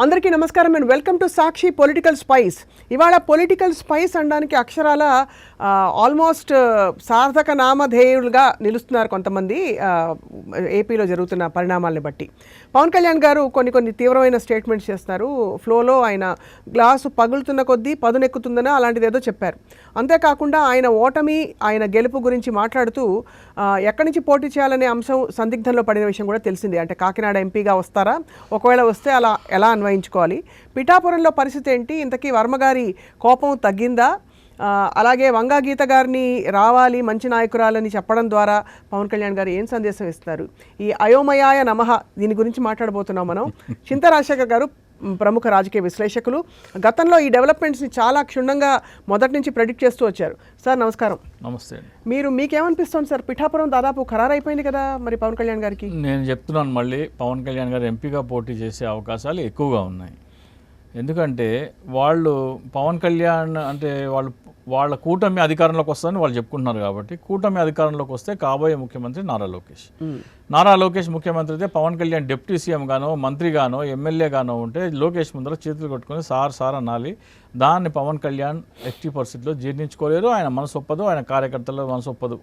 అందరికీ నమస్కారం and welcome to Sakshi political spice. ఇవాళ పొలిటికల్ స్పైస్ అనడానికి అక్షరాల ఆల్మోస్ట్ సార్థక నామధేయులుగా నిలుస్తున్నారు కొంతమంది ఏపీలో జరుగుతున్న పరిణామాలను బట్టి. పవన్ కళ్యాణ్ గారు కొన్ని తీవ్రమైన స్టేట్మెంట్స్ చేస్తున్నారు. ఫ్లోలో ఆయన గ్లాసు పగులుతున్న కొద్దీ పదునెక్కుతుందని అలాంటిది ఏదో చెప్పారు. అంతేకాకుండా ఆయన ఓటమి, ఆయన గెలుపు గురించి మాట్లాడుతూ ఎక్కడి నుంచి పోటీ చేయాలనే అంశం సందిగ్ధంలో పడిన విషయం కూడా తెలిసింది. అంటే కాకినాడ ఎంపీగా వస్తారా, ఒకవేళ వస్తే అలా ఎలా అన్వయించుకోవాలి, పిఠాపురంలో పరిస్థితి ఏంటి, ఇంతకీ వర్మగారి కోపం తగ్గిందా, అలాగే వంగా గీత గారిని రావాలి మంచి నాయకురాలని చెప్పడం ద్వారా పవన్ కళ్యాణ్ గారు ఏం సందేశం ఇస్తారు, ఈ అయోమయాయ నమః దీని గురించి మాట్లాడబోతున్నాం మనం. చింతా రాజశేఖర్ గారు ప్రముఖ రాజకీయ విశ్లేషకులు, గతంలో ఈ డెవలప్మెంట్స్ని చాలా క్షుణ్ణంగా మొదటి నుంచి ప్రెడిక్ట్ చేస్తూ వచ్చారు. సార్ నమస్కారం. నమస్తే. మీకేమనిపిస్తుంది సార్, పిఠాపురం దాదాపు ఖరారైపోయింది కదా మరి పవన్ కళ్యాణ్ గారికి? నేను చెప్తున్నాను, మళ్ళీ పవన్ కళ్యాణ్ గారు ఎంపీగా పోటీ చేసే అవకాశాలు ఎక్కువగా ఉన్నాయి. ఎందుకంటే వాళ్ళు పవన్ కళ్యాణ్ అంటే వాళ్ళ కూటమి అధికారంలోకి వస్తుందని వాళ్ళు చెప్పుకుంటున్నారు కాబట్టి, కూటమి అధికారంలోకి వస్తే కాబోయే ముఖ్యమంత్రి నారా లోకేష్. నారా లోకేష్ ముఖ్యమంత్రి అయితే పవన్ కళ్యాణ్ డిప్యూటీ సీఎం గానో, మంత్రిగానో, ఎమ్మెల్యే గానో ఉంటే లోకేష్ ముందర చేతులు కట్టుకుని సార్ అనాలి. దాన్ని పవన్ కళ్యాణ్ ఎట్టి పరిస్థితిలో జీర్ణించుకోలేరు. ఆయన మనసు ఒప్పదు, ఆయన కార్యకర్తల మనసు ఒప్పదు.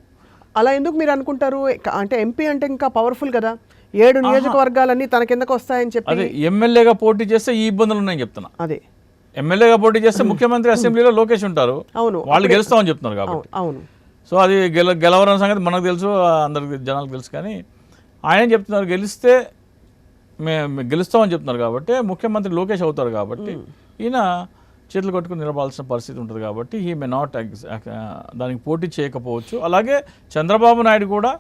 అలా ఎందుకు మీరు అనుకుంటారు? అంటే ఎంపీ అంటే ఇంకా పవర్ఫుల్ కదా, 7 నియోజకవర్గాలన్నీ తన కిందకు వస్తాయని చెప్పి. అదే ఎమ్మెల్యేగా పోటీ చేస్తే ఈ ఇబ్బందులు ఉన్నాయని చెప్తున్నా. అదే ఎమ్మెల్యేగా పోటీ చేస్తే ముఖ్యమంత్రి అసెంబ్లీలో లోకేష్ ఉంటారు, అవును, వాళ్ళు గెలుస్తామని చెప్తున్నారు కాబట్టి. అవును. సో అది గెలవరం సంగతి మనకు తెలుసు, అందరికి జనాలకు తెలుసు. కానీ ఆయన చెప్తున్నారు గెలిస్తే మేము గెలుస్తామని చెప్తున్నారు కాబట్టి, ముఖ్యమంత్రి లోకేష్ అవుతారు కాబట్టి ఈయన చేతులు కట్టుకుని నిలబాల్సిన పరిస్థితి ఉంటుంది కాబట్టి హీ మే నాట్ దానికి పోటీ చేయకపోవచ్చు. అలాగే చంద్రబాబు నాయుడు కూడా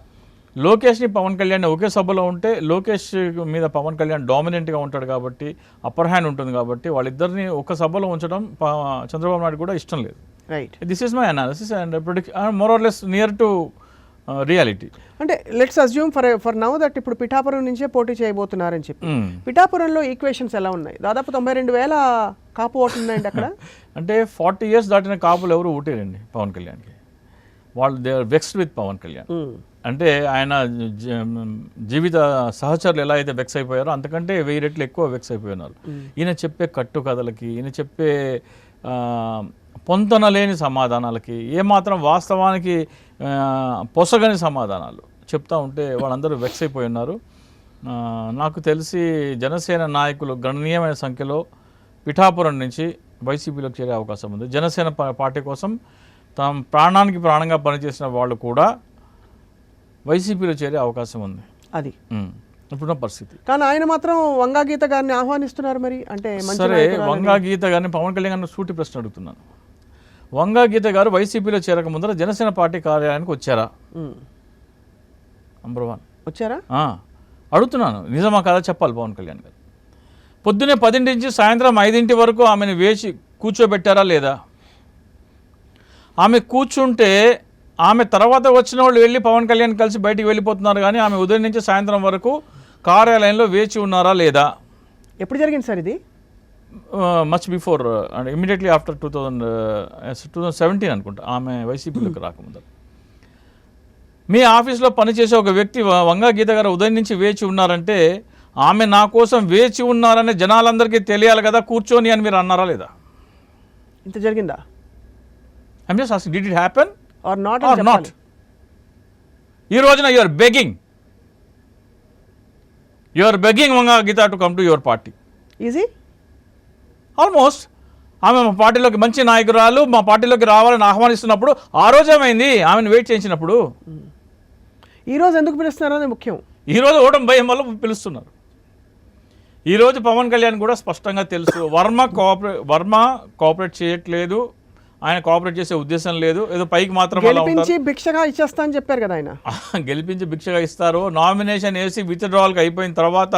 లోకేష్ని పవన్ కళ్యాణ్ ఒకే సభలో ఉంటే లోకేష్ మీద పవన్ కళ్యాణ్ డామినెంట్గా ఉంటాడు కాబట్టి, అప్పర్ హ్యాండ్ ఉంటుంది కాబట్టి వాళ్ళిద్దరిని ఒక సభలో ఉంచడం చంద్రబాబు నాయుడు కూడా ఇష్టం లేదు. Right, this is my analysis and more or less near to reality. అంటే let's assume for now that ఇప్పుడు పిఠాపురం నుంచే పోటీ చేయబోతున్నారని చెప్పి, పిఠాపురంలో ఈక్వేషన్స్ ఎలా ఉన్నాయి? దాదాపు 92,000 కాపు ఓట్లు ఉన్నాయండి అక్కడ. అంటే 40 years దాటిన కాపులు ఎవరు ఊటేరండి పవన్ కళ్యాణ్కి. వాళ్ళు they are vexed with Pawan Kalyan. అంటే ఆయన జీవిత సహచరులు ఎలా అయితే వెక్స్ అయిపోయారో అంతకంటే 1000 రెట్లు ఎక్కువ వెక్స్ అయిపోయినారు. ఈయన చెప్పే కట్టు కథలకి, ఈయన చెప్పే పొంతన లేని సమాధానాలకి, ఏమాత్రం వాస్తవానికి పొసగని సమాధానాలు చెప్తా ఉంటే వాళ్ళందరూ వెక్స్ అయిపోయి ఉన్నారు. నాకు తెలిసి జనసేన నాయకులు గణనీయమైన సంఖ్యలో పిఠాపురం నుంచి వైసీపీలోకి చేరే అవకాశం ఉంది. జనసేన పార్టీ కోసం తమ ప్రాణానికి ప్రాణంగా పనిచేసిన వాళ్ళు కూడా వైసీపీలో చేరే అవకాశం ఉంది. అది ఇప్పుడున్న పరిస్థితి. కానీ ఆయన మాత్రం వంగా గీత గారిని ఆహ్వానిస్తున్నారు. మరి అంటే సరే, వంగా గీత గారిని పవన్ కళ్యాణ్ గారిని సూటి ప్రశ్న అడుగుతున్నాను. వంగా గీత గారు వైసీపీలో చేరక ముందర జనసేన పార్టీ కార్యాలయానికి వచ్చారా? నంబర్ 1 వచ్చారా? అడుగుతున్నాను, నిజమా కాదా చెప్పాలి పవన్ కళ్యాణ్ గారు. పొద్దున్నే 10 నుంచి సాయంత్రం 5 వరకు ఆమెను వేచి కూర్చోబెట్టారా లేదా? ఆమె కూర్చుంటే ఆమె తర్వాత వచ్చిన వాళ్ళు వెళ్ళి పవన్ కళ్యాణ్ కలిసి బయటికి వెళ్ళిపోతున్నారు, కానీ ఆమె ఉదయం నుంచి సాయంత్రం వరకు కార్యాలయంలో వేచి ఉన్నారా లేదా? ఎప్పుడు జరిగింది సార్ ఇది? Much before and immediately after 2017 అనుకుంటా, ఆమె వైసీపీలోకి రాకముందు. మీ ఆఫీస్లో పనిచేసే ఒక వ్యక్తి వంగా గీత గారు ఉదయం నుంచి వేచి ఉన్నారంటే ఆమె నా కోసం వేచి ఉన్నారనే జనాలందరికీ తెలియాలి కదా, కూర్చొని అని మీరు అన్నారా లేదా? ఇంత జరిగిందా? I'm just asking, did it happen or not? ఈ రోజున you are begging Vanga Geetha to come to your party. Easy almost. ఆమె మా పార్టీలోకి మంచి నాయకురాలు, మా పార్టీలోకి రావాలని ఆహ్వానిస్తున్నప్పుడు ఆ రోజు ఏమైంది? ఆమెను వెయిట్ చేయించినప్పుడు. ఈరోజు ఎందుకు పిలుస్తున్నారు అనేది ముఖ్యం. ఈరోజు ఓటమి భయం వల్ల పిలుస్తున్నారు. ఈరోజు పవన్ కళ్యాణ్ కూడా స్పష్టంగా తెలుసు, వర్మ కోఆపరేట్ చేయట్లేదు, ఆయన కోఆపరేట్ చేసే ఉద్దేశం లేదు, ఏదో పైకి మాత్రం గెలిపించి భిక్షగా ఇచ్చేస్తా అని చెప్పారు కదా ఆయన. గెలిపించి భిక్షగా ఇస్తారు. నామినేషన్ వేసి విత్డ్రావల్కి అయిపోయిన తర్వాత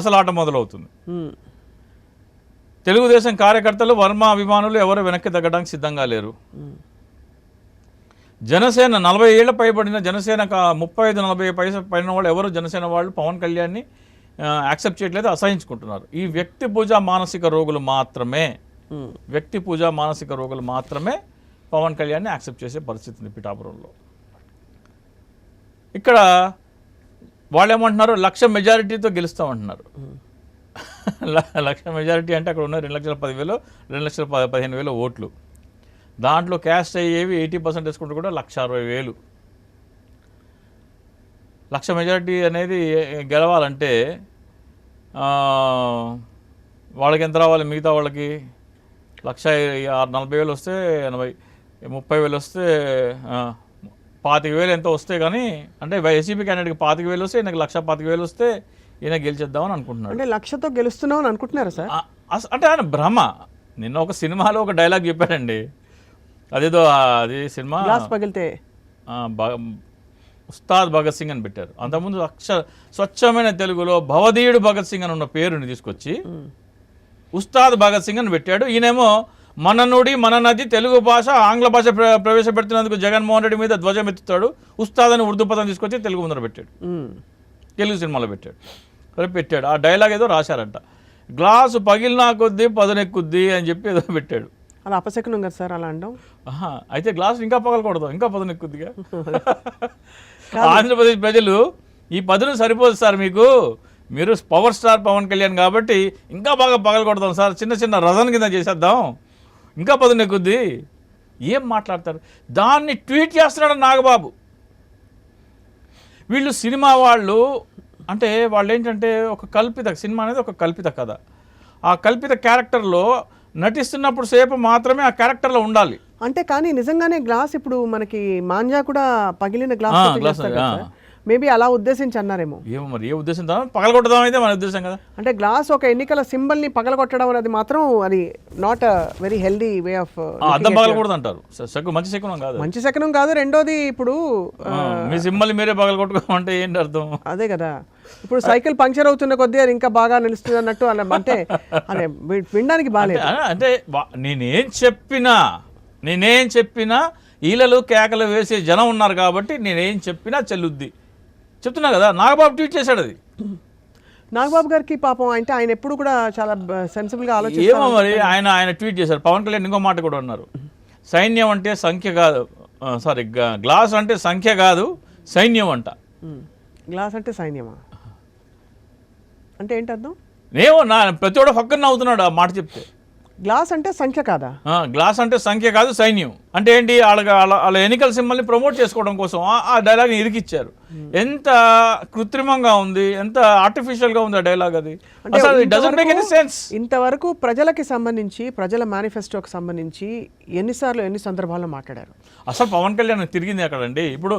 అసలు ఆట మొదలవుతుంది. తెలుగుదేశం కార్యకర్తలు, వర్మ అభిమానులు ఎవరు వెనక్కి తగ్గడానికి సిద్ధంగా లేరు. జనసేన 40 ఏళ్ల పైబడిన జనసేన 35-40 పైన వాళ్ళు ఎవరు జనసేన వాళ్ళు పవన్ కళ్యాణ్ని యాక్సెప్ట్ చేయట్లేదు, అసహించుకుంటున్నారు. ఈ వ్యక్తి పూజ మానసిక రోగులు మాత్రమే పవన్ కళ్యాణ్ని యాక్సెప్ట్ చేసే పరిస్థితి ఉంది పిఠాపురంలో. ఇక్కడ వాళ్ళు ఏమంటున్నారు, 1,00,000 మెజారిటీతో గెలుస్తామంటున్నారు. లక్ష మెజారిటీ అంటే అక్కడ ఉన్న 2,10,000 2,15,000 ఓట్లు. దాంట్లో క్యాస్ట్ అయ్యేవి 80% వేసుకుంటే కూడా 1,60,000. లక్ష మెజారిటీ అనేది గెలవాలంటే వాళ్ళకి ఎంత రావాలి? మిగతా వాళ్ళకి 1,40,000 వస్తే 80, 30,000 వస్తే 25,000 ఎంతో వస్తే కానీ, అంటే వైసీపీ క్యాండిడేట్కి 25,000 వస్తే ఈయనకి 1,25,000 వస్తే ఈయన గెలిచేద్దామని అనుకుంటున్నాడు. అంటే 1,00,000తో గెలుస్తున్నాం అని అనుకుంటున్నారా సార్? అంటే ఆయన భ్రమ. నిన్న ఒక సినిమాలో ఒక డైలాగ్ చెప్పాడండి, అదేదో అది సినిమా గ్లాస్ పగిలితే ఉస్తాద్ భగత్ సింగ్ అని పెట్టారు. అంతకుముందు స్వచ్ఛమైన తెలుగులో భవదీయుడు భగత్ సింగ్ అని ఉన్న పేరుని తీసుకొచ్చి ఉస్తాద్ భగత్ సింగ్ అని పెట్టాడు. ఈయనేమో మన నుడి మన నది తెలుగు భాష ఆంగ్ల భాష ప్రవేశపెడుతున్నందుకు జగన్మోహన్ రెడ్డి మీద ధ్వజం ఎత్తుతాడు. ఉస్తాద్ అని ఉర్దూ పదం తీసుకొచ్చి తెలుగు ముందర పెట్టాడు, తెలుగు సినిమాలో పెట్టాడు. సరే పెట్టాడు, ఆ డైలాగ్ ఏదో రాశారంట, గ్లాసు పగిలినా కొద్దీ పదునెక్కుద్ది అని చెప్పి ఏదో పెట్టాడు. అలా అపశకునం కదా సార్ అలా అంటాం. అయితే గ్లాసు ఇంకా పగలకూడదు, ఇంకా పదునెక్కుద్దిగా. ఆంధ్రప్రదేశ్ ప్రజలు ఈ పదును సరిపోదు సార్ మీకు, మీరు పవర్ స్టార్ పవన్ కళ్యాణ్ కాబట్టి ఇంకా బాగా పగలకొడదాం సార్, చిన్న చిన్న రజన్ కింద చేసేద్దాం, ఇంకా పదునెక్కుద్ది. ఏం మాట్లాడతారు? దాన్ని ట్వీట్ చేస్తున్నాడు నాగబాబు. వీళ్ళు సినిమా వాళ్ళు అంటే వాళ్ళు ఏంటంటే ఒక కల్పిత సినిమా అనేది ఒక కల్పిత కథ. ఆ కల్పిత క్యారెక్టర్లో నటిస్తున్నప్పుడు సేపు మాత్రమే ఆ క్యారెక్టర్లో ఉండాలి. అంటే కానీ నిజంగానే గ్లాస్ ఇప్పుడు మనకి మాంజా కూడా పగిలిన గ్లాస్ మేబీ అలా ఉద్దేశించి అన్నారేమో. ఏమో మరి ఏ ఉద్దేశంతో పగలగొట్టడం అయితే మన ఉద్దేశం కదా. అంటే గ్లాస్ ఒక ఎన్నికల సింబల్ని పగలగొట్టడం అనేది మాత్రం అది not very healthy way of. అర్థం పగలకూడదు అంటారు, మంచి శకునం కాదు. మంచి శకునం కాదు. రెండోది ఇప్పుడు మీ సింబల్ మీరే పగలగొట్టుకోమంటే ఏంటి అర్థం? అదే కదా, ఇప్పుడు సైకిల్ పంక్చర్ అవుతున్న కొద్దీ అది ఇంకా బాగా నిలుస్తుంది అన్నట్టు అంటే అదే వినడానికి బాగాలేదు. అంటే నేనేం చెప్పినా ఈలలు కేకలు వేసే జనం ఉన్నారు కాబట్టి నేనేం చెప్పినా చెల్లుద్ది చెప్తున్నా కదా. నాగబాబు ట్వీట్ చేశాడు అది. నాగబాబు గారికి పాపం అంటే ఆయన ఎప్పుడు కూడా చాలా సెన్సిబుల్గా ఆలోచించారు. ఏమో మరి ఆయన ట్వీట్ చేశారు. పవన్ కళ్యాణ్ ఇంకో మాట కూడా అన్నారు, సైన్యం అంటే సంఖ్య కాదు, సారీ గ్లాస్ అంటే సంఖ్య కాదు సైన్యం అంట. గ్లాస్ అంటే సైన్యమా అంటే ఏంటి అర్థం? ఏమో ప్రతి ఒక్క పక్కన నవ్వుతున్నాడు ఆ మాట చెప్తే. గ్లాస్ అంటే సంఖ్య కాదా? గ్లాస్ అంటే సంఖ్య కాదు సైన్యం అంటే ఏంటి? వాళ్ళ ఎన్నికల సింబల్ని ప్రమోట్ చేసుకోవడం కోసం ఆ డైలాగ్ని ఇరికిచ్చారు. ఎంత కృత్రిమంగా ఉంది, ఎంత ఆర్టిఫిషియల్గా ఉంది ఆ డైలాగ్. అది అసలు it doesn't make any sense. ఇంతవరకు ప్రజలకి సంబంధించి ప్రజల మేనిఫెస్టోకి సంబంధించి ఎన్ని సందర్భాల్లో మాట్లాడారు? అసలు పవన్ కళ్యాణ్ తిరిగింది అక్కడండి. ఇప్పుడు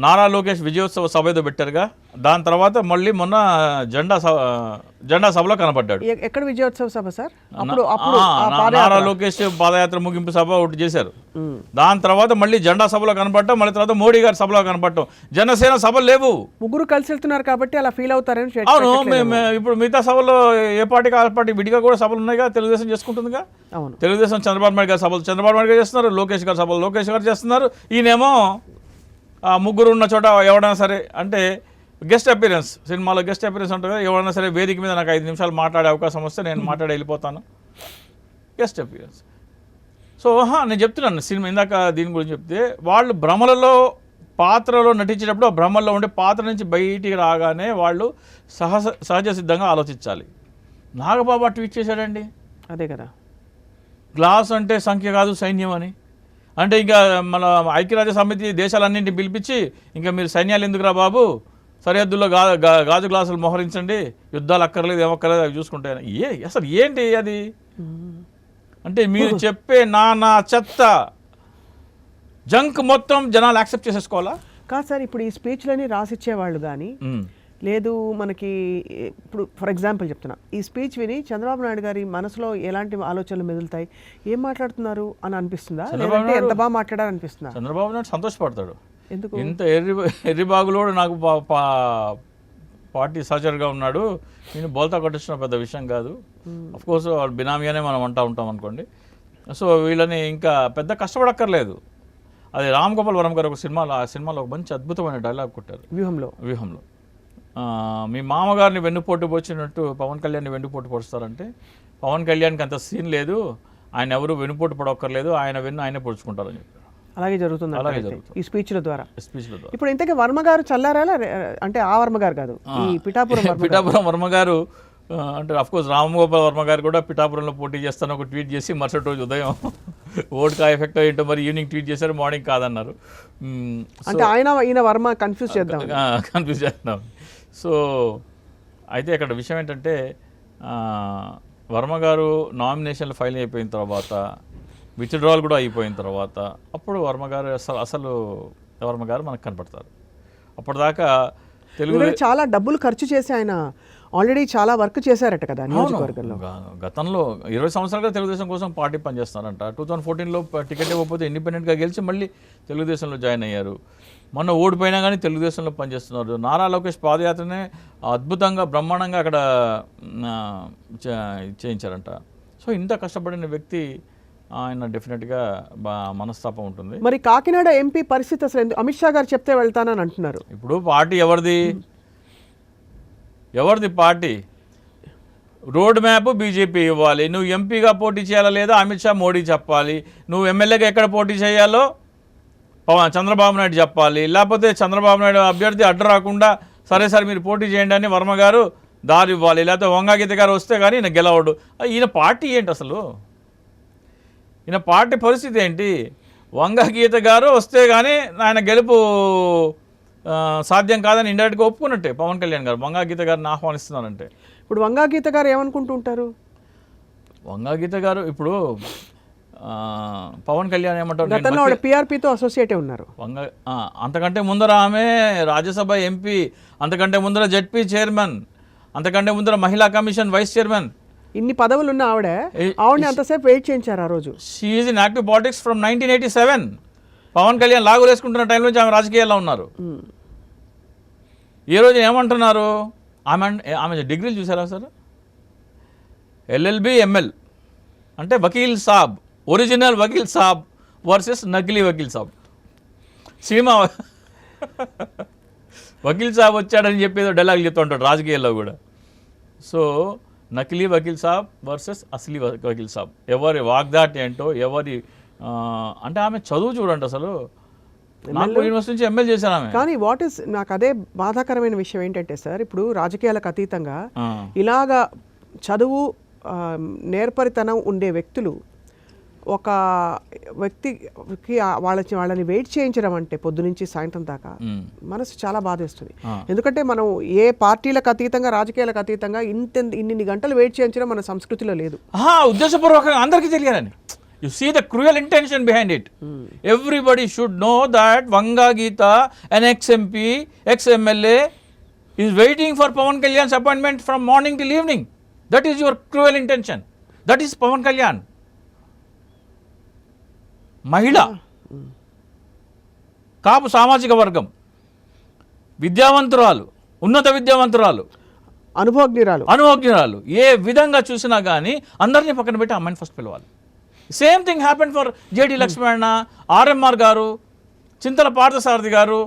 నారా లోకేష్ విజయోత్సవ సభ ఏదో పెట్టారుగా, దాని తర్వాత మళ్ళీ మొన్న జెండా సభలో కనపడ్డాడు. ఎక్కడ విజయోత్సవ సభ సార్? నారా లోకేష్ పాదయాత్ర ముగింపు సభ ఒకటి చేశారు. దాని తర్వాత మళ్ళీ జెండా సభలో కనపడటం, మళ్ళీ తర్వాత మోడీ గారి సభలో కనపడటం. జనసేన సభలు లేవు, ముగ్గురు కలిసి వెళ్తున్నారు కాబట్టి అలా ఫీల్ అవుతారని. అవును, ఇప్పుడు మిగతా సభలో ఏ పార్టీకి ఆ పార్టీ విడిగా కూడా సభలు ఉన్నాయిగా, తెలుగుదేశం చేసుకుంటుందిగా. అవును, తెలుగుదేశం చంద్రబాబు నాయుడు గారి సభలు చంద్రబాబు నాయుడు గారు చేస్తున్నారు, లోకేష్ గారి సభలు లోకేష్ గారు చేస్తున్నారు. ఈయనేమో ముగ్గురు ఉన్న చోట ఎవడైనా సరే అంటే గెస్ట్ అపీరెన్స్, సినిమాలో గెస్ట్ అపీరెన్స్ ఉంటుంది కదా, ఎవరైనా సరే వేదిక మీద నాకు 5 నిమిషాలు మాట్లాడే అవకాశం వస్తే నేను మాట్లాడి వెళ్ళిపోతాను, గెస్ట్ అపీరెన్స్. సో నేను చెప్తున్నాను సినిమా ఇందాక దీని గురించి చెప్తే, వాళ్ళు భ్రమలలో పాత్రలో నటించేటప్పుడు ఆ భ్రమల్లో ఉండే పాత్ర నుంచి బయటికి రాగానే వాళ్ళు సహజ సిద్ధంగా ఆలోచించాలి. నాగబాబు ట్వీట్ చేశాడండి, అదే కదా, గ్లాస్ అంటే సంఖ్య కాదు సైన్యం అని. అంటే ఇంకా మన ఐక్యరాజ్య సమితి దేశాలన్నింటినీ పిలిపించి ఇంకా మీరు సైన్యాలు ఎందుకురా బాబు, సరిహద్దుల్లో గాజు గ్లాసులు మోహరించండి, యుద్ధాలు అక్కర్లేదు ఏమక్కర్లేదు అవి చూసుకుంటాయని. అసలు ఏంటి అది? అంటే మీరు చెప్పే నా చెత్త జంక్ మొత్తం జనాలు యాక్సెప్ట్ చేసేసుకోవాలా? కాదు సార్, ఇప్పుడు ఈ స్పీచ్లని రాసిచ్చేవాళ్ళు కానీ లేదు మనకి, ఇప్పుడు ఫర్ ఎగ్జాంపుల్ చెప్తున్నా, ఈ స్పీచ్ విని చంద్రబాబు నాయుడు గారి మనసులో ఎలాంటి ఆలోచనలు మెదులుతాయి? ఏం మాట్లాడుతున్నారు అని అనిపిస్తుందా, లేదంటే ఎంత బాగా మాట్లాడారు అనిపిస్తుందా? చంద్రబాబు నాయుడు సంతోషపడతాడు. ఎందుకు? ఇంత ఎర్రిబాగులోడు నాకు పార్టీ సహచరుగా ఉన్నాడు, నేను బోల్తా కొట్టించిన పెద్ద విషయం కాదు. అఫ్కోర్స్ వాళ్ళు బినామీగానే మనం ఉంటాం అనుకోండి. సో వీళ్ళని ఇంకా పెద్ద కష్టపడక్కర్లేదు. అది రామ్ గోపాల్ వరం గారు ఒక సినిమాలో, ఆ సినిమాలో ఒక మంచి అద్భుతమైన డైలాగ్ కొట్టారు, వ్యూహంలో. మీ మామగారిని వెన్నుపోటు పొడిచినట్టు పవన్ కళ్యాణ్ని వెన్నుపోటు పొడుస్తారంటే, పవన్ కళ్యాణ్కి అంత సీన్ లేదు, ఆయన ఎవరు వెన్నుపోటు పడక్కర్లేదు, ఆయన ఆయనే పొడుచుకుంటారని చెప్పారు. అలాగే జరుగుతుంది అలాగే అంటారు అయితే, జరుగుతుంది. ఈ స్పీచ్ల ద్వారా. స్పీచ్ల ద్వారా. ఇప్పుడు ఇంతకీ వర్మ గారు చల్లారాలా అంటే ఆ వర్మ గారు కాదు, ఈ పిఠాపురం వర్మ గారు. పిఠాపురం వర్మ గారు అంటే అఫ్కోర్స్ రామగోపాల్ వర్మ గారు కూడా పిఠాపురంలో పోటీ చేస్తాను ఒక ట్వీట్ చేసి మరుసటి రోజు ఉదయం ఓట్కా ఎఫెక్ట్ ఏంటో మరి ఈవినింగ్ ట్వీట్ చేశారు, మార్నింగ్ కాదన్నారు. అంటే ఈయన వర్మ కన్ఫ్యూజ్ చేద్దాం. కన్ఫ్యూజ్ చేస్తున్నాం. సో అయితే ఇక్కడ విషయం ఏంటంటే వర్మ గారు నామినేషన్లు ఫైల్ అయిపోయిన తర్వాత, విత్డ్రాల్ కూడా అయిపోయిన తర్వాత అప్పుడు వర్మ గారు అసలు వర్మ గారు మనకు కనపడతారు. అప్పటిదాకా తెలుగు చాలా డబ్బులు ఖర్చు చేసి ఆయన ఆల్రెడీ చాలా వర్క్ చేశారట కదా నియోజకవర్గంలో. గతంలో 20 సంవత్సరాలుగా తెలుగుదేశం కోసం పార్టీ పనిచేస్తున్నారంట. 2014లో టికెట్ ఇవ్వకపోతే ఇండిపెండెంట్గా గెలిచి మళ్ళీ తెలుగుదేశంలో జాయిన్ అయ్యారు. మొన్న ఓడిపోయినా కానీ తెలుగుదేశంలో పనిచేస్తున్నారు. నారా లోకేష్ పాదయాత్రనే అద్భుతంగా బ్రహ్మాండంగా అక్కడ చేయించారంట. సో ఇంత కష్టపడిన వ్యక్తి ఆయన డెఫినెట్గా మనస్తాపం ఉంటుంది. మరి కాకినాడ ఎంపీ పరిస్థితి అసలు అమిత్ షా గారు చెప్తే వెళ్తానని అంటున్నారు. ఇప్పుడు పార్టీ ఎవరిది పార్టీ? రోడ్ మ్యాప్ బీజేపీ ఇవ్వాలి. నువ్వు ఎంపీగా పోటీ చేయాలా లేదా అమిత్ షా మోడీ చెప్పాలి. నువ్వు ఎమ్మెల్యేగా ఎక్కడ పోటీ చేయాలో చంద్రబాబు నాయుడు చెప్పాలి. లేకపోతే చంద్రబాబు నాయుడు అభ్యర్థి అడ్డు రాకుండా సరే సార్ మీరు పోటీ చేయండి అని వర్మ గారు దారి ఇవ్వాలి. లేకపోతే వంగాగీత గారు వస్తే కానీ ఈయన గెలవడు. ఈయన పార్టీ ఏంటి అసలు? ఈయన పార్టీ పరిస్థితి ఏంటి? వంగాగీత గారు వస్తే కానీ ఆయన గెలుపు సాధ్యం కాదని ఇండైరెక్ట్గా ఒప్పుకున్నట్టే పవన్ కళ్యాణ్ గారు వంగాగీత గారిని ఆహ్వానిస్తున్నారంటే. ఇప్పుడు వంగాగీత గారు ఏమనుకుంటూ ఉంటారు? వంగాగీత గారు ఇప్పుడు పవన్ కళ్యాణ్ ఏమంటారు, గతంలో పిఆర్పీతో అసోసియేట్ ఉన్నారు. అంతకంటే ముందర ఆమె రాజ్యసభ ఎంపీ, అంతకంటే ముందర జెడ్పీ చైర్మన్, అంతకంటే ముందర మహిళా కమిషన్ వైస్ చైర్మన్, ఇన్ని పదవులు ఉన్న ఆవిడని అంతసేపు వెయిట్ చేయించారు ఆ రోజు. She is in active politics from 1987. Pawan Kalyan లాగులు వేసుకుంటున్న టైం నుంచి ఆమె రాజకీయాల్లో ఉన్నారు. ఈ రోజు ఏమంటున్నారు? ఆమె డిగ్రీలు చూసారా సార్? ఎల్ఎల్బి ఎంఎల్ అంటే వకీల్ సాబ్, ఒరిజినల్ వకీల్ సాబ్ వర్సెస్ నకిలీ వకీల్ సాబ్. సినిమా వకీల్ సాబ్ వచ్చాడని చెప్పేదో డైలాగ్ చెప్తూ ఉంటాడు రాజకీయాల్లో కూడా. సో నకిలీ వకీల్ సాబ్ వర్సెస్ అసలీ వకీల్ సాబ్. ఎవరి వాగ్దాటి ఏంటో, ఎవరి అంటే ఆమె చదువు చూడండి అసలు. నాగపూర్ యూనివర్సిటీ నుంచి ఎంఎల్ చేశాను ఆమె. కానీ నాకు అదే బాధాకరమైన విషయం ఏంటంటే సార్, ఇప్పుడు రాజకీయాలకు అతీతంగా ఇలాగా చదువు నేర్పరితనం ఉండే వ్యక్తులు ఒక వ్యక్తికి వాళ్ళని వెయిట్ చేయించడం అంటే పొద్దునుంచి సాయంత్రం దాకా మనసు చాలా బాధేస్తుంది. ఎందుకంటే మనం ఏ పార్టీలకు అతీతంగా, రాజకీయాలకు అతీతంగా ఇన్ని గంటలు వెయిట్ చేయించడం మన సంస్కృతిలో లేదు. ఉద్దేశపూర్వకంగా అందరికీ తెలియాలని. You see the cruel intention behind it. Everybody should know that Vanga Geeta, an ex-MP, ex-MLA, is waiting for Pawan Kalyan's appointment from morning till evening. That is your cruel intention. That is Pawan Kalyan. మహిళ, కాపు సామాజిక వర్గం, విద్యావంతురాలు, ఉన్నత విద్యావంతురాలు, అనుభవజ్ఞురాలు, ఏ విధంగా చూసినా కానీ అందరినీ పక్కన పెట్టి అమ్మాయిని ఫస్ట్ పిలవాలి. Same thing happened for JD Lakshmana, RMR గారు, చింతల పార్థసారథి గారు.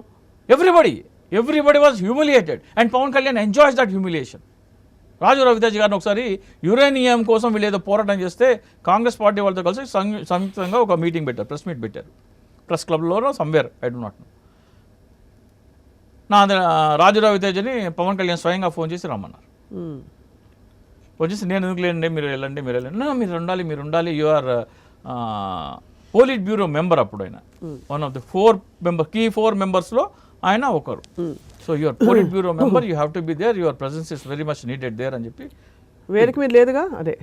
Everybody was humiliated and Pawan Kalyan enjoys that humiliation. Raju Raviteja గారిని ఒకసారి యురేనియం కోసం వీళ్ళు ఏదో పోరాటం చేస్తే కాంగ్రెస్ పార్టీ వాళ్ళతో కలిసి సంయుక్తంగా ఒక మీటింగ్ పెట్టారు, ప్రెస్ మీట్ పెట్టారు, ప్రెస్ క్లబ్లోనో somewhere, I do not know. Raju రవితేజని పవన్ కళ్యాణ్ స్వయంగా ఫోన్ చేసి రమ్మన్నారు. వచ్చేసి నేను ఎందుకు లేండి, మీరు వెళ్ళండి. మీరు ఉండాలి. You are politburo member. అప్పుడు ఆయన వన్ ఆఫ్ ది 4 మెంబర్స్లో ఆయన ఒకరు. So your politburo member, you have to be there, your presence is very much needed there అని చెప్పి వేదిక మీద లేదుగా అదే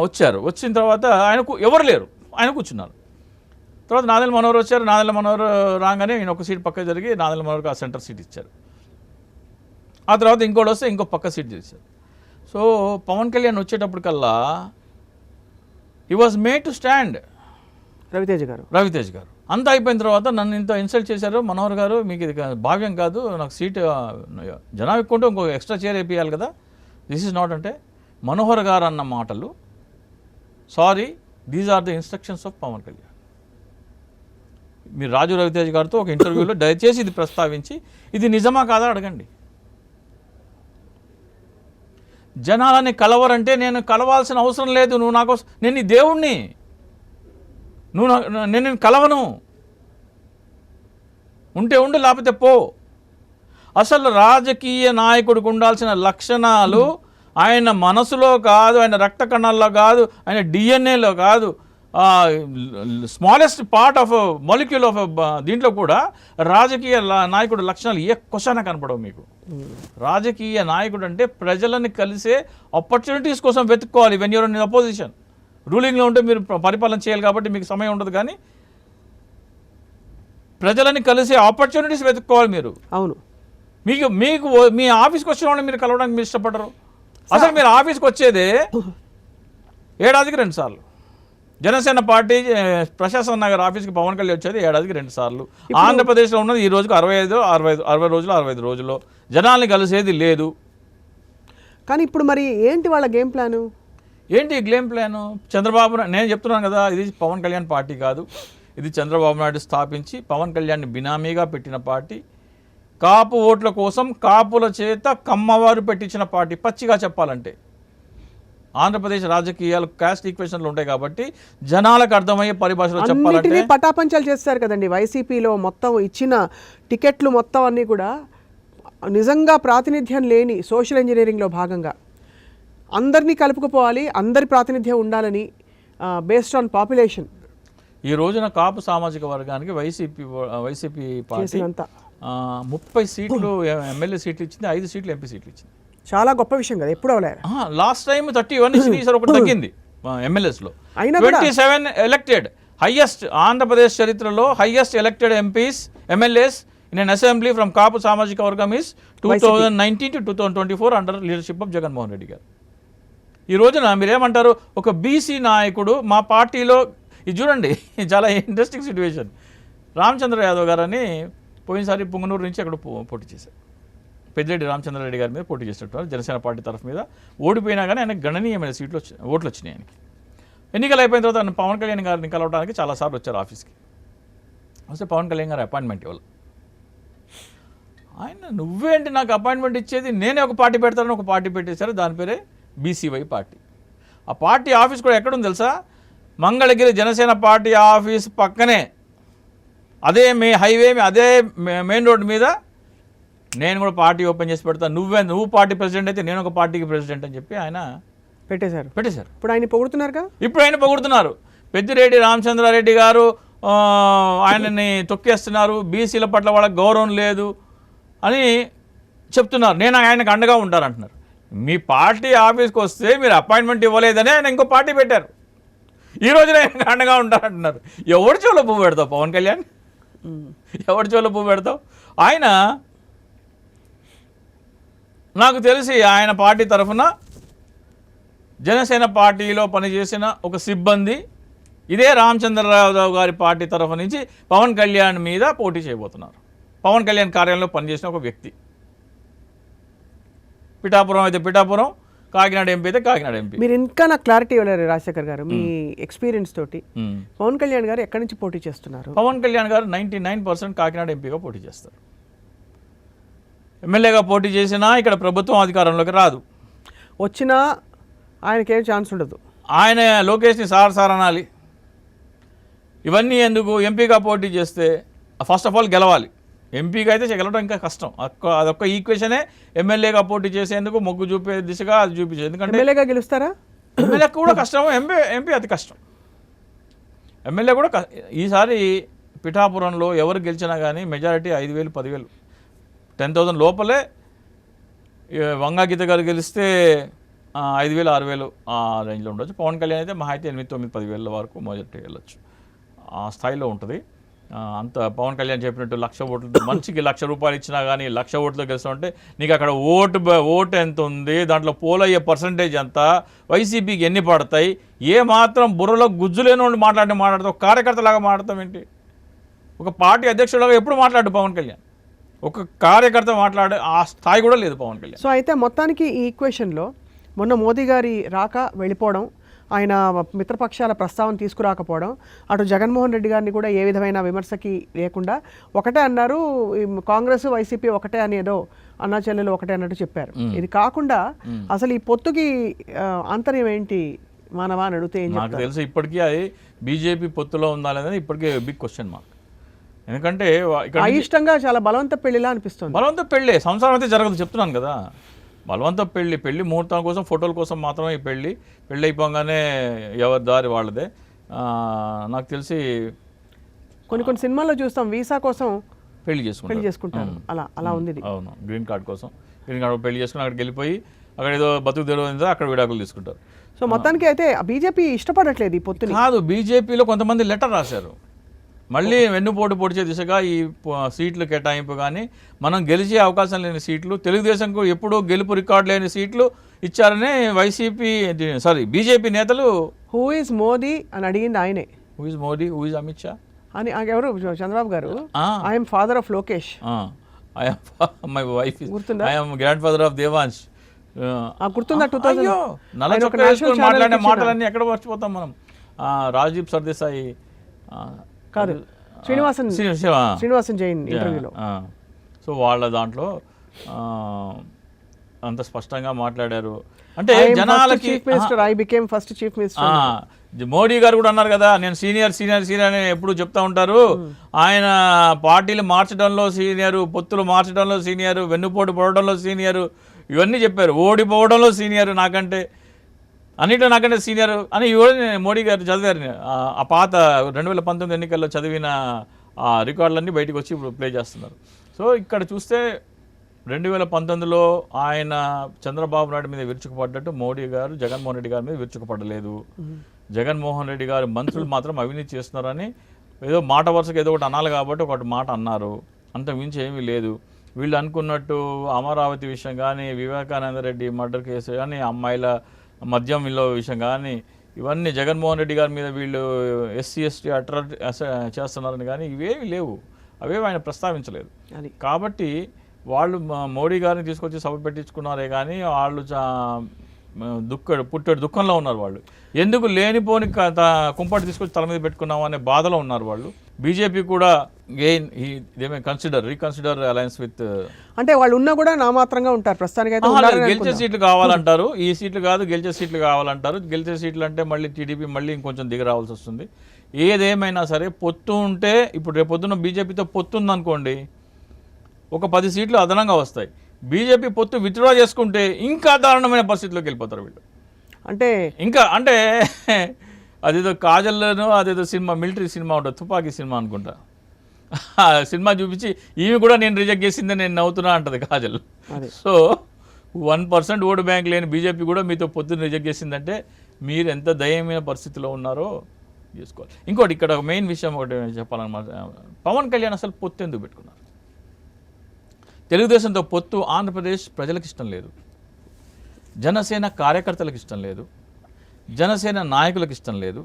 వచ్చారు. వచ్చిన తర్వాత ఆయనకు ఎవరు లేరు, ఆయన కూర్చున్నారు. తర్వాత నాదెళ్ల మనోహర్ వచ్చారు. నాదెళ్ల మనోహర్ రాగానే ఈయన ఒక సీట్ పక్క జరిగి నాదెళ్ల మనోహర్కి ఆ సెంటర్ సీట్ ఇచ్చారు. ఆ తర్వాత ఇంకోటి వస్తే ఇంకో పక్క సీట్ చేశారు. సో పవన్ కళ్యాణ్ వచ్చేటప్పటికల్లా he was made to stand. Raviteja గారు అంతా అయిపోయిన తర్వాత నన్ను ఇంత ఇన్సల్ట్ చేశారు, మనోహర్ గారు మీకు ఇది భావ్యం కాదు, నాకు సీట్ జనం ఎక్కుంటే ఇంకో ఎక్స్ట్రా చైర్ వేయాలి కదా, దిస్ ఈజ్ నాట్ అంటే మనోహర్ గారు అన్న మాటలు, sorry these are the instructions of Pawan Kalyan. మీరు రాజు రవితేజ్ గారితో ఒక ఇంటర్వ్యూలో దయచేసి ఇది ప్రస్తావించి ఇది నిజమా కాదా అడగండి. జనాలని కలవరంటే నేను కలవాల్సిన అవసరం లేదు, నువ్వు నాకు, నేను నీ దేవుణ్ణి, నేను కలవను, ఉంటే ఉండు, లేకపోతే పో. అసలు రాజకీయ నాయకుడికి ఉండాల్సిన లక్షణాలు ఆయన మనసులో కాదు, ఆయన రక్త కణాల్లో కాదు, ఆయన డిఎన్ఏలో కాదు, smallest part of molecule of దీంట్లో కూడా రాజకీయ నాయకుడు లక్షణాలు ఏ క్వశ్చన్ కనపడవు మీకు. రాజకీయ నాయకుడు అంటే ప్రజలని కలిసే ఆపర్చునిటీస్ కోసం వెతుక్కోవాలి. వెన్ యూర్ ఇన్ అపోజిషన్, రూలింగ్లో ఉంటే మీరు పరిపాలన చేయాలి కాబట్టి మీకు సమయం ఉండదు, కానీ ప్రజలని కలిసే ఆపర్చునిటీస్ వెతుక్కోవాలి మీరు. అవును. మీకు మీకు మీ ఆఫీస్కి వచ్చిన వాళ్ళని మీరు కలవడానికి మీరు ఇష్టపడరు. అసలు మీరు ఆఫీస్కి వచ్చేదే ఏడాదికి 2 సార్లు. జనసేన పార్టీ ప్రశాసన నగర్ ఆఫీస్కి పవన్ కళ్యాణ్ వచ్చేది ఏడాదికి 2 సార్లు. ఆంధ్రప్రదేశ్లో ఉన్నది ఈ రోజుకు 60 రోజులు 65 రోజుల్లో జనాల్ని కలిసేది లేదు. కానీ ఇప్పుడు మరి ఏంటి వాళ్ళ గేమ్ ప్లాను? ఏంటి గేమ్ ప్లాను? చంద్రబాబు నేను చెప్తున్నాను కదా, ఇది పవన్ కళ్యాణ్ పార్టీ కాదు, ఇది చంద్రబాబు నాయుడు స్థాపించి పవన్ కళ్యాణ్ని బినామీగా పెట్టిన పార్టీ. కాపు ఓట్ల కోసం కాపుల చేత కమ్మవారు పెట్టించిన పార్టీ. పచ్చిగా చెప్పాలంటే ఆంధ్రప్రదేశ్ రాజకీయాలు క్యాస్ట్ ఈక్వేషన్లు ఉంటాయి కాబట్టి జనాలకు అర్థమయ్యే పరిభాషలో చెప్పాలంటే పటాపంచాలు చేస్తారు కదండి. వైసీపీలో మొత్తం ఇచ్చిన టికెట్లు మొత్తం అన్నీ కూడా నిజంగా ప్రాతినిధ్యం లేని సోషల్ ఇంజనీరింగ్లో భాగంగా అందరినీ కలుపుకుపోవాలి, అందరి ప్రాతినిధ్యం ఉండాలని బేస్డ్ ఆన్ పాపులేషన్. ఈ రోజున కాపు సామాజిక వర్గానికి వైసీపీ పార్టీ 30 సీట్లు ఎమ్మెల్యే సీట్లు ఇచ్చింది, 5 సీట్లు ఎంపీ సీట్లు ఇచ్చింది. చాలా గొప్ప విషయం కదా. ఎప్పుడు అవలేదు. లాస్ట్ టైం 31 ఇచ్చింది, ఈసారి ఒకటి తగ్గింది ఎమ్మెల్యేస్లో. 27 ఎలక్టెడ్, హైయెస్ట్ ఆంధ్రప్రదేశ్ చరిత్రలో highest elected MPs MLAs in an assembly from Kapu సామాజిక వర్గం is 2019 to 2024 under leadership of Jaganmohan Reddy గారు. ఈ రోజున మీరేమంటారు, ఒక బీసీ నాయకుడు మా పార్టీలో, ఇది చూడండి చాలా ఇంట్రెస్టింగ్ సిచ్యువేషన్. రామచంద్ర యాదవ్ గారని పోయినసారి పుంగనూరు నుంచి అక్కడ పోటీ చేశారు. పెద్దిరెడ్డి రామచంద్రారెడ్డి గారి మీద పోటీ చేసినట్టు జనసేన పార్టీ తరఫు మీద. ఓడిపోయినా కానీ ఆయనకు గణనీయమైన ఓట్లు వచ్చినాయి ఆయనకి. ఎన్నికలు అయిపోయిన తర్వాత ఆయన పవన్ కళ్యాణ్ గారిని కలవడానికి చాలాసార్లు వచ్చారు ఆఫీస్కి. వస్తే పవన్ కళ్యాణ్ గారు అపాయింట్మెంట్ ఇవ్వాలి. ఆయన నువ్వేంటి నాకు అపాయింట్మెంట్ ఇచ్చేది, నేనే ఒక పార్టీ పెడతానని ఒక పార్టీ పెట్టేశారు, దాని పేరే బీసీవై పార్టీ. ఆ పార్టీ ఆఫీస్ కూడా ఎక్కడుంది తెలుసా? మంగళగిరి జనసేన పార్టీ ఆఫీస్ పక్కనే, అదే హైవే అదే మెయిన్ రోడ్ మీద నేను కూడా పార్టీ ఓపెన్ చేసి పెడతాను, నువ్వు పార్టీ ప్రెసిడెంట్ అయితే నేను ఒక పార్టీకి ప్రెసిడెంట్ అని చెప్పి ఆయన పెట్టేశారు. ఇప్పుడు ఆయన పొగుడుతున్నారు. ఇప్పుడు ఆయన పొగుడుతున్నారు. పెద్దిరెడ్డి రామచంద్రారెడ్డి గారు ఆయనని తొక్కేస్తున్నారు, బీసీల పట్ల వాళ్ళకి గౌరవం లేదు అని చెప్తున్నారు. నేను ఆయనకు అండగా ఉంటానంటున్నారు. మీ పార్టీ ఆఫీస్కి వస్తే మీరు అపాయింట్మెంట్ ఇవ్వలేదని ఆయన ఇంకో పార్టీ పెట్టారు. ఈ రోజున ఆయనకు అండగా ఉంటారంటున్నారు. ఎవరి చెవులో పువ్వు పెడతావు పవన్ కళ్యాణ్? ఎవరి చెవులో పువ్వు పెడతావు? ఆయన నాకు తెలిసి ఆయన పార్టీ తరఫున జనసేన పార్టీలో పనిచేసిన ఒక సిబ్బంది ఇదే రామచంద్రరావు గారి పార్టీ తరఫు నుంచి పవన్ కళ్యాణ్ మీద పోటీ చేయబోతున్నారు. పవన్ కళ్యాణ్ కార్యాలయంలో పనిచేసిన ఒక వ్యక్తి. పిఠాపురం అయితే పిఠాపురం, కాకినాడ ఎంపీ అయితే కాకినాడ ఎంపీ. మీరు ఇంకా నాకు క్లారిటీ ఇవ్వలేరు రాజశేఖర్ గారు, మీ ఎక్స్పీరియన్స్ తోటి. పవన్ కళ్యాణ్ గారు ఎక్కడి నుంచి పోటీ చేస్తున్నారు? పవన్ కళ్యాణ్ గారు 99% కాకినాడ ఎంపీగా పోటీ చేస్తారు. ఎమ్మెల్యేగా పోటీ చేసినా ఇక్కడ ప్రభుత్వం అధికారంలోకి రాదు. వచ్చినా ఆయనకేం ఛాన్స్ ఉండదు. ఆయన లోకేష్ని సార్ అనాలి. ఇవన్నీ ఎందుకు? ఎంపీగా పోటీ చేస్తే ఫస్ట్ ఆఫ్ ఆల్ గెలవాలి. ఎంపీగా అయితే గెలవడం ఇంకా కష్టం. అదొక్క ఈక్వేషనే ఎమ్మెల్యేగా పోటీ చేసేందుకు మొగ్గు చూపే దిశగా అది చూపించేది. ఎందుకంటే ఎమ్మెల్యేగా గెలుస్తారా? ఎమ్మెల్యే కూడా కష్టం, ఎంపీ అతి కష్టం. ఎమ్మెల్యే కూడా ఈసారి పిఠాపురంలో ఎవరు గెలిచినా కానీ మెజారిటీ 5,000, 10,000, 10,000 లోపలే. వంగాగీత గారు గెలిస్తే 5,000, 6,000 ఆ రేంజ్లో ఉండొచ్చు. పవన్ కళ్యాణ్ అయితే మహా అయితే 8, 9, 10,000 వరకు మెజారిటీ వెళ్ళొచ్చు. ఆ స్థాయిలో ఉంటుంది. అంత పవన్ కళ్యాణ్ చెప్పినట్టు 1,00,000 ఓట్లు, మనిషికి ₹1,00,000 ఇచ్చినా కానీ 1,00,000 ఓట్లు గెలుస్తుంటే నీకు అక్కడ ఓటు ఎంత ఉంది, దాంట్లో పోలయ్యే పర్సంటేజ్ ఎంత, వైసీపీకి ఎన్ని పడతాయి, ఏ మాత్రం బుర్రలో గుజ్జులేని వాడిని మాట్లాడతావు, కార్యకర్తలాగా మాట్లాడతాం ఏంటి? ఒక పార్టీ అధ్యక్షుడిలాగా ఎప్పుడు మాట్లాడు పవన్ కళ్యాణ్? ఒక కార్యకర్త మాట్లాడే ఆ స్థాయి కూడా లేదు పవన్ కళ్యాణ్. సో అయితే మొత్తానికి ఈ ఈక్వేషన్లో మొన్న మోదీ గారి రాక వెళ్ళిపోవడం, ఆయన మిత్రపక్షాల ప్రస్తావన తీసుకురాకపోవడం, అటు జగన్మోహన్ రెడ్డి గారిని కూడా ఏ విధమైన విమర్శకి లేకుండా ఒకటే అన్నారు, కాంగ్రెస్ వైసీపీ ఒకటే అని ఏదో అన్నా చెల్లెలు ఒకటే అన్నట్టు చెప్పారు. ఇది కాకుండా అసలు ఈ పొత్తుకి ఆంతర్యం ఏంటి మానవా అని అడిగితే ఏం నాకు తెలుసు ఇప్పటికీ అది బీజేపీ పొత్తులో ఉందా లేదని ఇప్పటికీ బిగ్ క్వశ్చన్ మార్క్. ఎందుకంటే ఇక్కడ అయిష్టంగా చాలా బలవంత పెళ్లిలా అనిపిస్తుంది. బలవంత పెళ్ళి సంసారం అయితే జరగదు చెప్తున్నాను కదా. బలవంత పెళ్లి ముహూర్తం కోసం ఫోటోల కోసం మాత్రమే ఈ పెళ్ళి అయిపోగానే ఎవరి దారి వాళ్ళదే. నాకు తెలిసి కొన్ని సినిమాల్లో చూస్తాం వీసా కోసం పెళ్లి చేసుకుంటారు, అలా ఉంది. అవును, గ్రీన్ కార్డ్ కోసం పెళ్లి చేసుకుని అక్కడికి వెళ్ళిపోయి అక్కడ ఏదో బతుకు తెరవ అక్కడ విడాకులు తీసుకుంటారు. సో మొత్తానికి అయితే బీజేపీ ఇష్టపడట్లేదు ఈ పొత్తుని. కాదు, బీజేపీలో కొంతమంది లెటర్ రాశారు మళ్ళీ వెన్నుపోటు పొడిచే దిశగా ఈ సీట్లు కేటాయింపు కానీ మనం గెలిచే అవకాశం లేని సీట్లు, తెలుగుదేశంకు ఎప్పుడూ గెలుపు రికార్డు లేని సీట్లు ఇచ్చారని బీజేపీ నేతలు. హూ ఈజ్ మోదీ అని అడిగింది ఆయనే. Who is Modi, who is Amit Shah అని ఎవరు చంద్రబాబు గారు. I'm father of Lokesh, my wife I'm grand father of Devansh. గుర్తుందా? 2000 మాట్లాడే మాటలన్నీ ఎక్కడ మర్చిపోతాం మనం. రాజీవ్ సర్దేశాయి కాదు, శ్రీనివాసన్ జైన్ ఇంటర్వ్యూలో. సో వాళ్ళ దాంట్లో అంత స్పష్టంగా మాట్లాడారు. అంటే జనాలకి I became first chief minister. Modi గారు కూడా అన్నారు కదా, నేను సీనియర్ అని ఎప్పుడు చెప్తా ఉంటారు. ఆయన పార్టీలు మార్చడంలో సీనియర్, పొత్తులు మార్చడంలో సీనియర్, వెన్నుపోటు పడడంలో సీనియర్, ఇవన్నీ చెప్పారు. ఓడిపోవడంలో సీనియర్, అన్నిట్లో నాకంటే సీనియర్ అని మోడీ గారు చదివారు. ఆ పాత 2019 ఎన్నికల్లో చదివిన ఆ రికార్డులన్నీ బయటకు వచ్చి ఇప్పుడు ప్లే చేస్తున్నారు. సో ఇక్కడ చూస్తే 2019లో ఆయన చంద్రబాబు నాయుడు మీద విరుచుకుపడ్డట్టు మోడీ గారు జగన్మోహన్ రెడ్డి గారి మీద విరుచుకుపడలేదు. జగన్మోహన్ రెడ్డి గారి మంత్రులు మాత్రం అవినీతి చేస్తున్నారని ఏదో మాట వరుసగా ఏదో ఒకటి అనాలి కాబట్టి ఒకటి మాట అన్నారు, అంతకు మించి ఏమీ లేదు. వీళ్ళు అనుకున్నట్టు అమరావతి విషయం కానీ, వివేకానంద రెడ్డి మర్డర్ కేసు కానీ, అమ్మాయిల మద్యం విషయం కానీ, ఇవన్నీ జగన్మోహన్ రెడ్డి గారి మీద వీళ్ళు ఎస్సీ ఎస్టీ అట్రాక్ట్ చేస్తున్నారని కానీ ఇవేవి లేవు, అవేవి ఆయన ప్రస్తావించలేదు. కాబట్టి వాళ్ళు మోడీ గారిని తీసుకొచ్చి సభ పెట్టించుకున్నారే కానీ వాళ్ళు పుట్టెడు దుఃఖంలో ఉన్నారు. వాళ్ళు ఎందుకు లేనిపోని కుంపటి తీసుకొచ్చి తల మీద పెట్టుకున్నాం అనే బాధలో ఉన్నారు వాళ్ళు. బీజేపీ కూడా రీకన్సిడర్ అలయన్స్ విత్, అంటే వాళ్ళు ఉన్నా కూడా నామాత్రంగా ఉంటారు ప్రస్తుతానికి. గెలిచే సీట్లు కావాలంటారు, ఈ సీట్లు కాదు గెలిచే సీట్లు కావాలంటారు. గెలిచే సీట్లు అంటే మళ్ళీ టీడీపీ మళ్ళీ ఇంకొంచెం దిగి రావాల్సి వస్తుంది. ఏదేమైనా సరే పొత్తు ఉంటే, ఇప్పుడు రేపు పొద్దున్న బీజేపీతో పొత్తు ఉందనుకోండి, ఒక 10 సీట్లు అదనంగా వస్తాయి. బీజేపీ పొత్తు విత్డ్రా చేసుకుంటే ఇంకా దారుణమైన పరిస్థితిలోకి వెళ్ళిపోతారు వీళ్ళు. అంటే అదేదో కాజల్లోనూ అదేదో సినిమా, మిలిటరీ సినిమా ఉంటుంది, తుపాకీ సినిమా అనుకుంటా, సినిమా చూపించి ఈమె కూడా నేను రిజెక్ట్ చేసిందే నేను నవ్వుతున్నా అంటది కాజల్. సో 1% ఓటు బ్యాంక్ లేని బీజేపీ కూడా మీతో పొత్తుని రిజెక్ట్ చేసిందంటే మీరు ఎంత దయమైన పరిస్థితిలో ఉన్నారో చేసుకోవాలి. ఇంకోటి ఇక్కడ మెయిన్ విషయం ఒకటి చెప్పాలన్నమాట, పవన్ కళ్యాణ్ అసలు పొత్తు ఎందుకు పెట్టుకున్నారు? తెలుగుదేశంతో పొత్తు ఆంధ్రప్రదేశ్ ప్రజలకు ఇష్టం లేదు, జనసేన కార్యకర్తలకు ఇష్టం లేదు, జనసేన నాయకులకు ఇష్టం లేదు.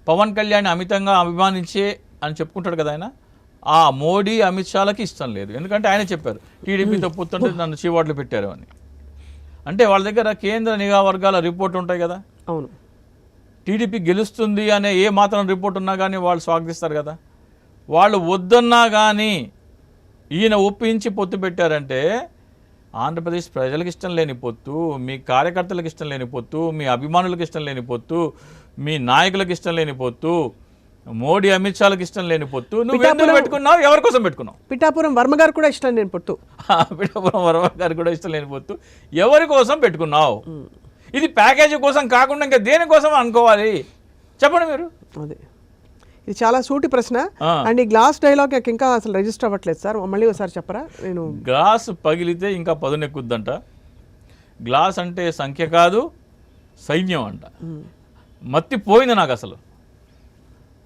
పవన్ కళ్యాణ్ అమితంగా అభిమానించే అని చెప్పుకుంటాడు కదా ఆయన, ఆ మోడీ అమిత్ షాలకి ఇష్టం లేదు. ఎందుకంటే ఆయన చెప్పారు టీడీపీతో పొత్తుంటే నన్ను చీవాట్లు పెట్టారు అని. అంటే వాళ్ళ దగ్గర కేంద్ర నిఘా వర్గాల రిపోర్ట్ ఉంటాయి కదా. అవును, టీడీపీ గెలుస్తుంది అనే ఏ మాత్రం రిపోర్ట్ ఉన్నా కానీ వాళ్ళు స్వాగతిస్తారు కదా. వాళ్ళు వద్దన్నా కానీ ఈయన ఒప్పించి పొత్తు పెట్టారంటే ఆంధ్రప్రదేశ్ ప్రజలకు ఇష్టం లేని పొత్తు, మీ కార్యకర్తలకు ఇష్టం లేని పొత్తు, మీ అభిమానులకు ఇష్టం లేని పొత్తు, మీ నాయకులకు ఇష్టం లేని పొత్తు, మోడీ అమిత్ షాలకు ఇష్టం లేని పొత్తు. నువ్వు ఎందుకు పెట్టుకున్నావు? ఎవరి కోసం పెట్టుకున్నావు? పిఠాపురం వర్మ గారు కూడా ఇష్టం లేని పొత్తు. పిఠాపురం వర్మ గారు కూడా ఇష్టం లేని పొత్తు ఎవరి కోసం పెట్టుకున్నావు? ఇది ప్యాకేజీ కోసం కాకుండా ఇంకా దేనికోసం అనుకోవాలి చెప్పండి మీరు. అదే, ఇది చాలా సూటి ప్రశ్న. అండ్ ఈ గ్లాస్ డైలాగ్ ఇంకా అసలు రిజిస్టర్ అవ్వట్లేదు సార్, మళ్ళీ ఒకసారి చెప్పరా? నేను గ్లాస్ పగిలితే ఇంకా పదునెక్కుద్దంట. గ్లాస్ అంటే సంఖ్య కాదు సైన్యం అంట. మత్తి పోయింది నాకు అసలు.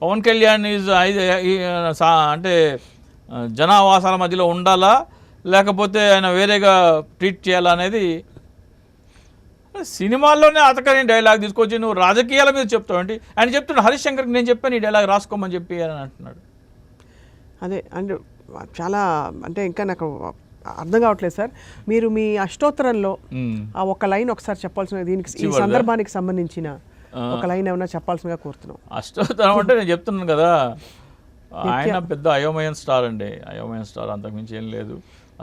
పవన్ కళ్యాణ్ అంటే జనావాసాల మధ్యలో ఉండాలా లేకపోతే ఆయన వేరేగా ట్రీట్ చేయాలా అనేది సినిమాల్లోనే అతకని డైలాగ్ తీసుకొచ్చి నువ్వు రాజకీయాల మీద చెప్తావు అంటే ఆయన చెప్తున్నాడు. హరీష్ శంకర్కి నేను చెప్పాను ఈ డైలాగ్ రాసుకోమని చెప్పి అని అంటున్నాడు. అదే అంటే చాలా అంటే ఇంకా నాకు అర్థం కావట్లేదు సార్. మీరు మీ అష్టోత్తరంలో ఆ ఒక లైన్ ఒకసారి చెప్పాల్సిన, దీనికి ఈ సందర్భానికి సంబంధించిన ఒక లైన్ ఏమైనా చెప్పాల్సిందిగా కోరుతున్నాం. అష్టోత్తరం అంటే నేను చెప్తున్నాను కదా, ఆయన పెద్ద అయోమయం స్టార్ అండి, అయోమయం స్టార్, అంతకుమించి ఏం లేదు.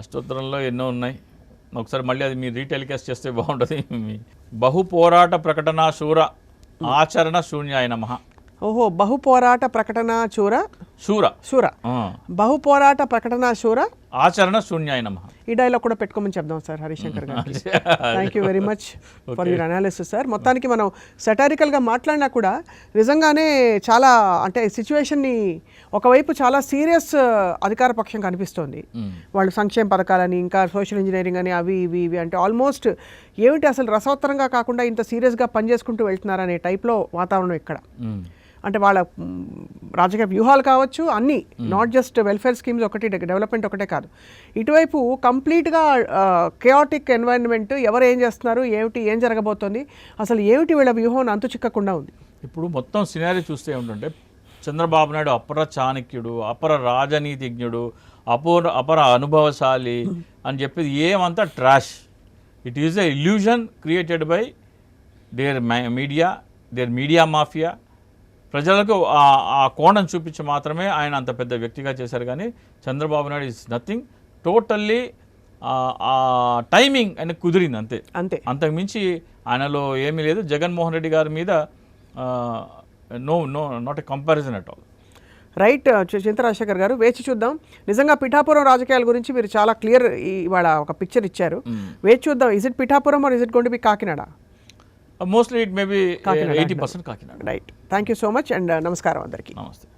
అష్టోత్తరంలో ఎన్నో ఉన్నాయి. ఒకసారి మళ్ళీ అది మీరు రీటెలికాస్ట్ చేస్తే బాగుంటుంది. బహు పోరాట ప్రకటన శూర ఆచరణ శూన్యాయ నమః. ఓహో, బహు పోరాట ప్రకటన చూర శూర శూర బహు పోరాట ప్రకటన శూర ఆచరణ శూన్యాయ నమః. ఈ డైలాగ్ కూడా పెట్టుకోమని చెప్దాం సార్ హరిశంకర్ గారు. Thank you very much for your analysis sir. మొత్తానికి మనం సెటారికల్గా మాట్లాడినా కూడా నిజంగానే చాలా అంటే సిచ్యువేషన్ని ఒకవైపు చాలా సీరియస్ అధికార పక్షం కనిపిస్తోంది. వాళ్ళు సంక్షేమ పథకాలని ఇంకా సోషల్ ఇంజనీరింగ్ అని అవి ఇవి అంటే ఆల్మోస్ట్ ఏమిటి అసలు రసవత్తరంగా కాకుండా ఇంత సీరియస్గా పనిచేసుకుంటూ వెళ్తున్నారనే టైప్లో వాతావరణం ఇక్కడ. అంటే వాళ్ళ రాజకీయ వ్యూహాలు కావచ్చు అన్నీ, నాట్ జస్ట్ వెల్ఫేర్ స్కీమ్స్ ఒకటి డెవలప్మెంట్ ఒకటే కాదు, ఇటువైపు కంప్లీట్గా కేయాటిక్ ఎన్వైరన్మెంట్. ఎవరు ఏం చేస్తున్నారు, ఏం జరగబోతోంది, అసలు ఏమిటి వీళ్ళ వ్యూహం అంతు చిక్కకుండా ఉంది. ఇప్పుడు మొత్తం సినారీ చూస్తే ఏమిటంటే చంద్రబాబు నాయుడు అపర చాణక్యుడు, అపర రాజనీతిజ్ఞుడు, అపర అనుభవశాలి అని చెప్పేది ఏమంతా trash. It is a illusion created by their media mafia. ప్రజలకు ఆ కోణం చూపించి మాత్రమే ఆయన అంత పెద్ద వ్యక్తిగా చేశారు. కానీ Chandrababu Naidu is nothing, totally ఆ టైమింగ్ ఆయన కుదిరింది అంతే. అంతకు మించి ఆయనలో ఏమీ లేదు. జగన్మోహన్ రెడ్డి గారి మీద not a comparison at all. Right Chinta Rajasekhar గారు, వేచి చూద్దాం. నిజంగా పిఠాపురం రాజకీయాల గురించి మీరు చాలా క్లియర్ ఇవాళ ఒక పిక్చర్ ఇచ్చారు. వేచి చూద్దాం. Is it Pithapuram or is it going to be Kakinada? Mostly it may be 80% Kakinada. Right. Thank you so much and నమస్కారం అందరికీ. నమస్తే.